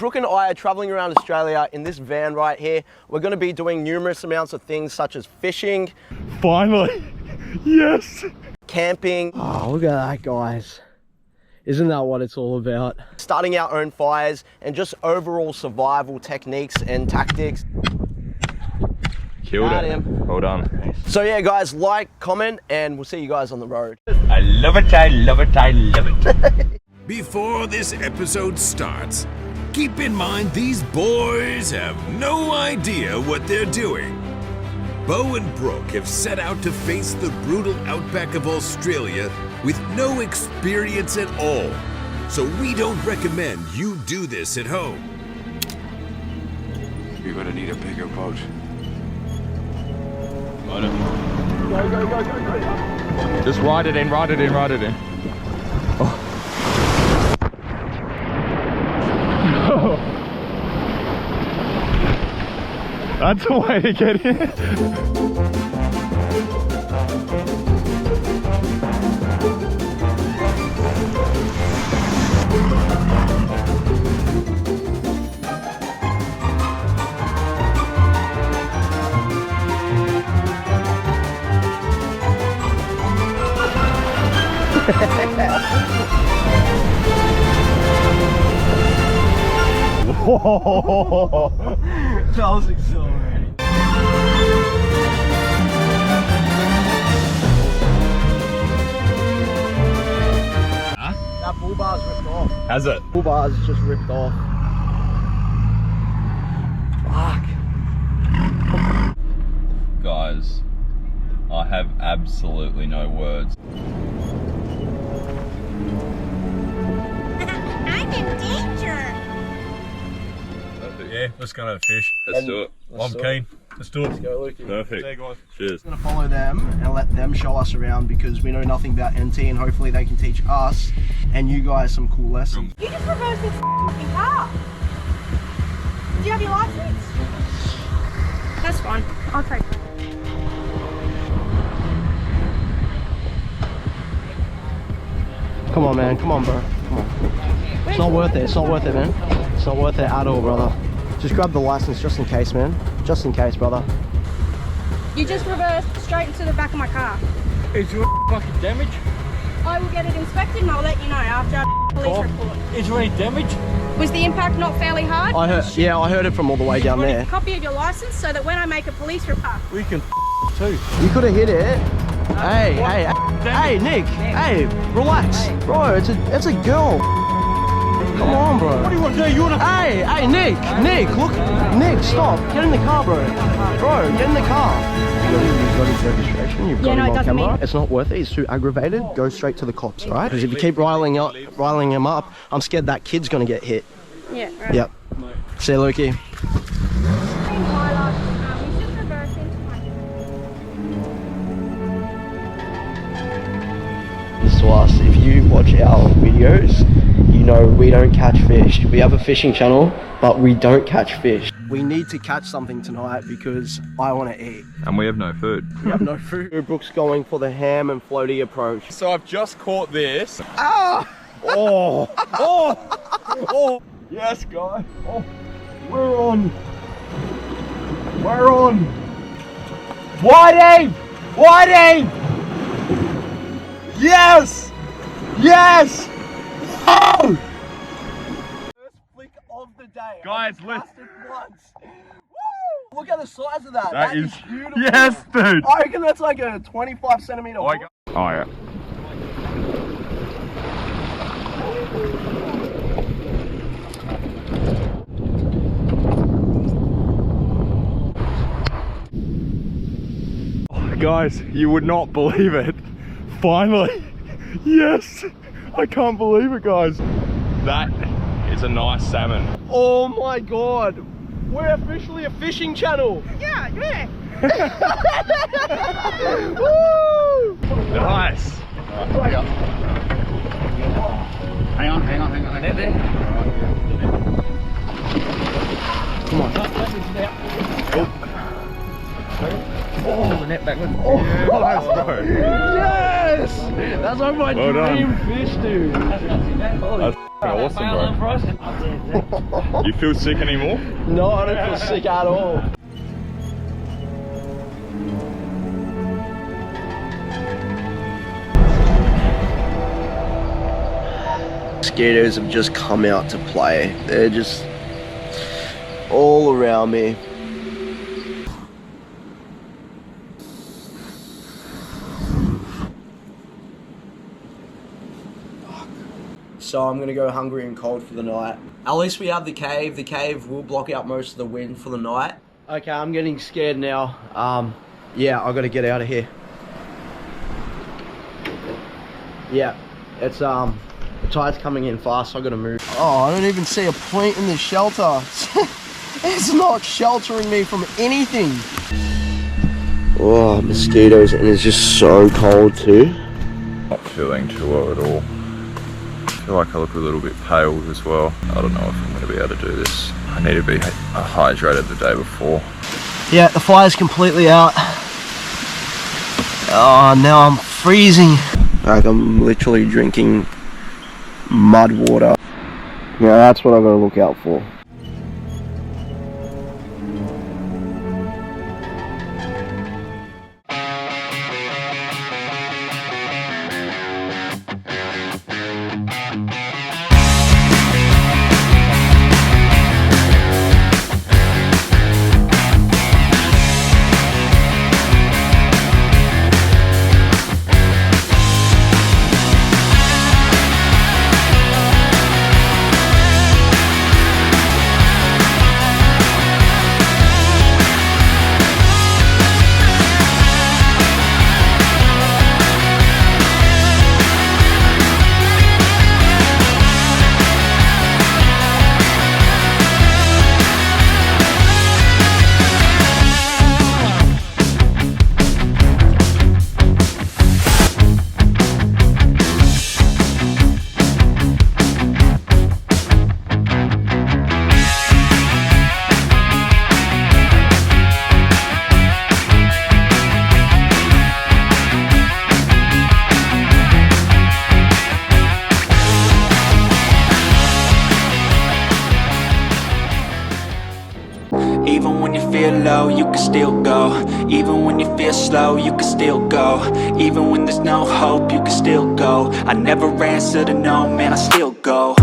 Brooke and I are traveling around Australia in this van right here. We're going to be doing numerous amounts of things such as fishing. Finally, yes. Camping. Oh, look at that, guys. Isn't that what it's all about? Starting our own fires and just overall survival techniques and tactics. Killed Got it. him. Well done. So yeah, guys, like, comment, and we'll see you guys on the road. I love it, I love it, I love it. Before this episode starts, keep in mind these boys have no idea what they're doing. Bo and Brooke have set out to face the brutal outback of Australia with no experience at all. So we don't recommend you do this at home. You're gonna need a bigger boat. Just ride it in, ride it in, ride it in. Oh. That's the way to get in. That was exhilarating. Huh? That bull bar's ripped off. Has it? Bull bar's just ripped off. Fuck. Guys, I have absolutely no words. I'm in danger. Yeah, let's go have a fish. Let's do it. I'm keen. Let's do it. Let's go, Lukey. Perfect. There, guys. Cheers. We're gonna follow them and let them show us around because we know nothing about NT, and hopefully they can teach us and you guys some cool lessons. You just reversed this fucking car. Do you have your license? That's fine. I'll take it. Come on, man. Come on, bro. Come on. It's not worth it. It's not worth it, man. It's not worth it at all, brother. Just grab the license just in case, man. Just in case, brother. You just reversed straight into the back of my car. Is your fucking damage? I will get it inspected and I'll let you know after our police report. Is there any damage? Was the impact not fairly hard? I heard. Yeah, I heard it from all the way down Want there. a copy of your license so that when I make a police report. We can too. You could have hit it. Hey, hey, Nick. Hey, relax, bro. It's a girl. Come on, bro. What do you want to do? You want to? Hey, Nick, look, Nick, stop. Get in the car, bro. Bro, get in the car. You've got his registration. You've got Yeah, no, him it on doesn't camera. mean- It's not worth it. He's too aggravated. Go straight to the cops, all right? Because if you keep riling him up, I'm scared that kid's gonna get hit. Yeah, right. Yep. See you, Lukey. To us, if you watch our videos, you know we don't catch fish. We have a fishing channel, but we don't catch fish. We need to catch something tonight because I want to eat. And we have no food. We have no food. Brooke's going for the ham and floaty approach. So I've just caught this. Ah! Oh! Oh! Oh! Yes, guys. Oh! We're on! We're on! Whiting! Whiting! Yes! Yes! Oh! First flick of the day. Guys, I let's- cast it once. Woo! Look at the size of that. That is beautiful. yes, dude. I reckon that's like a 25 centimeter. Oh yeah. Oh, guys, you would not believe it. Finally, yes. I can't believe it, guys. That is a nice salmon. Oh my god. We're officially a fishing channel. Yeah. Woo! Nice. Hang on. There. Come on. Oh, the net back. Yeah, nice, bro. Yes! That's like my Well done. dream fish, dude. That's Awesome, bro. You feel sick anymore? No, I don't feel sick at all. Mosquitoes have just come out to play. They're just all around me. So I'm gonna go hungry and cold for the night. At least we have the cave. The cave will block out most of the wind for the night. Okay, I'm getting scared now. Yeah, I gotta get out of here. Yeah, it's the tide's coming in fast, so I gotta move. Oh, I don't even see a point in the shelter. It's not sheltering me from anything. Oh, mosquitoes, and it's just so cold too. Not feeling too well at all. I feel like I look a little bit pale as well. I don't know if I'm going to be able to do this. I need to be hydrated the day before. Yeah, the fire's completely out. Oh, now I'm freezing. Like I'm literally drinking mud water. Yeah, that's what I gotta look out for. Even when you feel low, you can still go. Even when you feel slow, you can still go. Even when there's no hope, you can still go. I never answer to no, man, I still go.